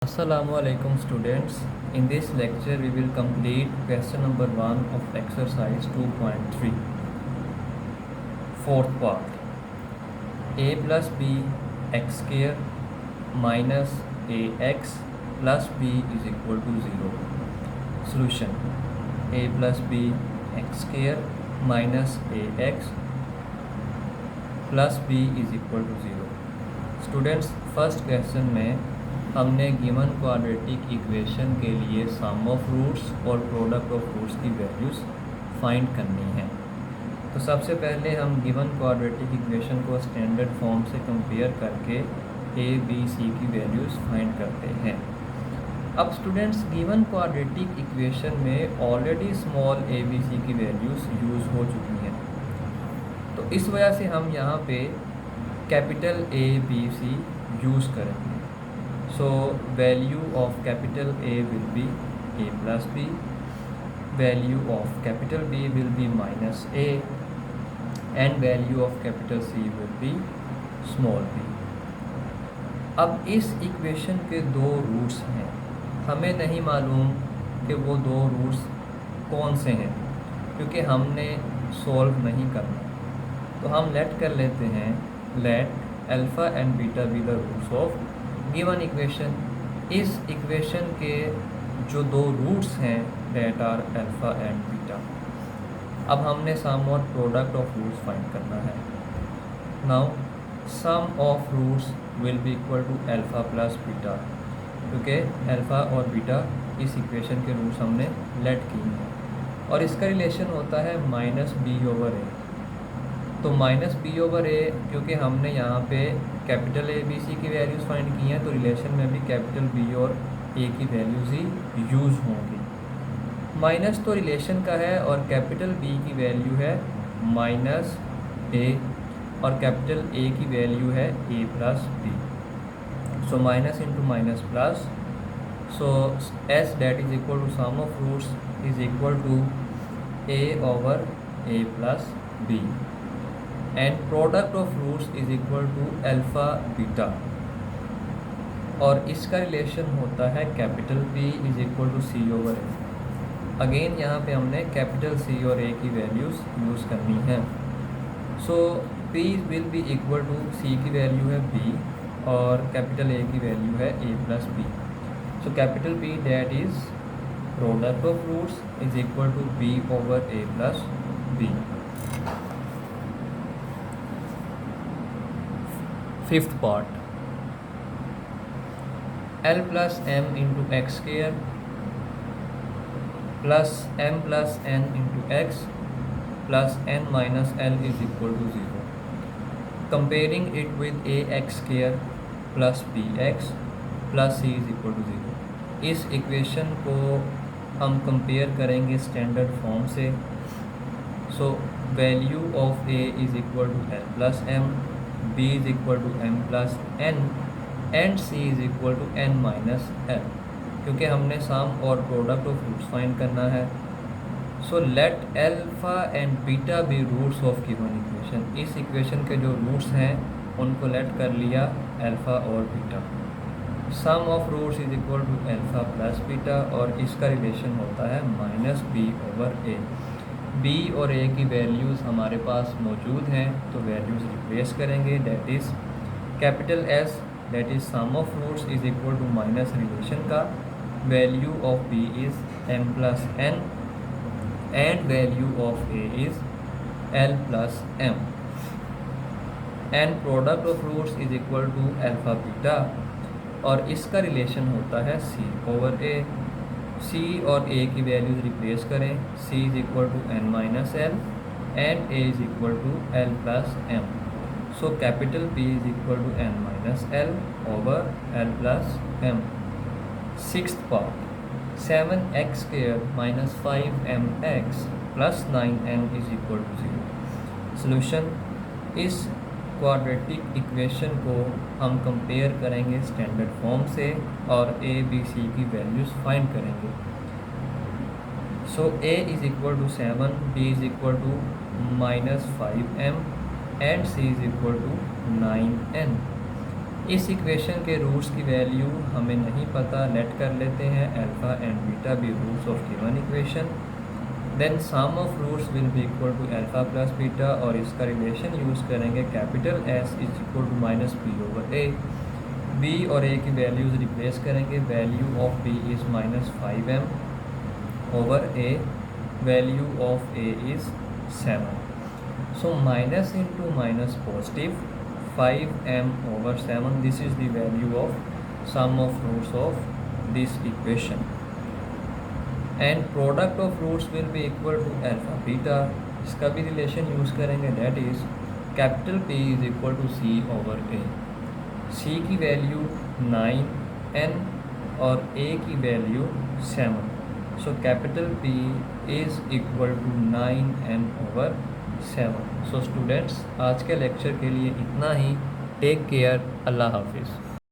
Assalamu alaikum students. In this lecture we will complete question number 1 of exercise 2.3, fourth part. A plus b x square minus ax plus b is equal to 0. Solution: a plus b x square minus ax plus b is equal to 0. Students, first question में हमने given quadratic equation के लिए सम of roots और product of roots की values find करनी है। तो सबसे पहले हम गिवन क्वाड्रेटिक इक्वेशन को स्टैंडर्ड फॉर्म से कंपेयर करके ए बी सी की वैल्यूज़ फाइंड करते हैं। अब स्टूडेंट्स, गिवन क्वाड्रेटिक इक्वेशन में already small A B C की वैल्यूज़ यूज़ हो चुकी हैं, तो इस वजह से हम यहाँ पे capital A B C use करेंगे। So value of capital A will be A plus B, value of capital B will be minus A, and value of capital C will be small b. अब इस equation के दो roots हैं, हमें नहीं मालूम कि वो दो रूट्स कौन से हैं क्योंकि हमने सॉल्व नहीं करना। तो हम लेट कर लेते हैं, let alpha and beta be the roots of given equation. इस इक्वेशन के जो दो रूट्स हैं that are alpha and beta. अब हमने सम और प्रोडक्ट ऑफ रूट्स फाइंड करना है। Now sum of roots will be equal to alpha plus beta, क्योंकि अल्फ़ा और बीटा इस इक्वेशन के रूट्स हमने लेट की हैं, और इसका रिलेशन होता है माइनस बी ओवर ए। तो माइनस बी ओवर ए, क्योंकि हमने यहाँ पे कैपिटल ए बी सी की वैल्यूज़ फाइंड की हैं, तो रिलेशन में भी कैपिटल बी और ए की वैल्यूज़ ही यूज़ होंगी। माइनस तो रिलेशन का है और कैपिटल बी की वैल्यू है माइनस ए और कैपिटल ए की वैल्यू है A plus B. So minus into minus plus, so S that is equal to sum of roots is equal to A over A plus B, and product of roots is equal to alpha beta, और इसका relation होता है capital B is equal to C over A. Again यहाँ पे हमने capital C और A की values use करनी है। So P will be equal to, C की वैल्यू है बी और कैपिटल ए की वैल्यू है A plus B. So capital B that is product of roots is equal to B over A plus B. Fifth part, L plus M into X square plus M plus N into X plus N minus L is equal to 0। Comparing it with A X square plus B X plus C is equal to 0। इस equation को हम compare करेंगे standard form से। So value of A is equal to L plus M, b is equal to m plus n and c is equal to n minus l, क्योंकि हमने सम और product of roots find करना है। So let alpha and beta be roots of given equation. इस equation के जो roots हैं उनको लेट कर लिया अल्फ़ा और beta. Sum of roots is equal to alpha plus beta, और इसका रिलेशन होता है minus B over A. B और ए की वैल्यूज़ हमारे पास मौजूद हैं, तो वैल्यूज़ रिप्लेस करेंगे। That is capital S that is sum of roots is equal to minus relation का value of B is M plus N and value of A is L plus M, and product of roots is equal to alpha beta, और इसका relation होता है सी over ए। सी और A की values replace करें। C is equal to N minus L and A is equal to L plus M. So capital P is equal to N minus L over L plus M. Sixth part, 7x square minus 5mx plus 9n is equal to 0। Solution, इस quadratic equation को हम compare करेंगे standard form से और ए B C की values find करेंगे। So A is equal to 7, B is equal to minus 5m and C is equal to 9n। इस equation के रूट्स की वैल्यू हमें नहीं पता, लेट कर लेते हैं alpha and beta be roots of given equation. Then sum of roots will be equal to alpha plus beta, और इसका रिलेशन यूज़ करेंगे capital S is equal to minus P over A. B और A की values replace करेंगे, value of B is minus 5m over A, value of A is 7। So minus into minus positive 5m over 7, this is the value of sum of roots of this equation, and product of roots will be equal to alpha beta। इसका भी relation use करेंगे, that is capital P is equal to C over A। C की value 9n और A की value 7, so capital P is equal to 9n over 7। So students, आज के lecture के लिए इतना ही। टेक केयर, अल्लाह हाफिज़।